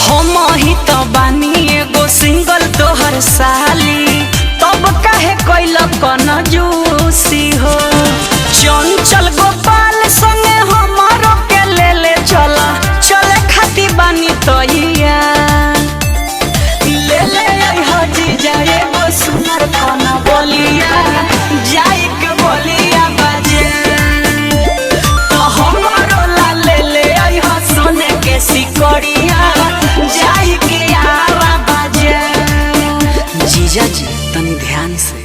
हम ही तो बानी एगो सिंगल तोहर साली, तब काहे कैल कनजूसी हो। चंचल गोपाल संगे हमारो के ले चला, चले खाती बानी तैया। ले जीजा एगो सुनर कना बोलिया, जाई के बोलिया बाजे। तो हमारो ला ले आई हो सोने के सिकड़िया, जाई के आवा बाजे। जीजा जी तनी ध्यान से।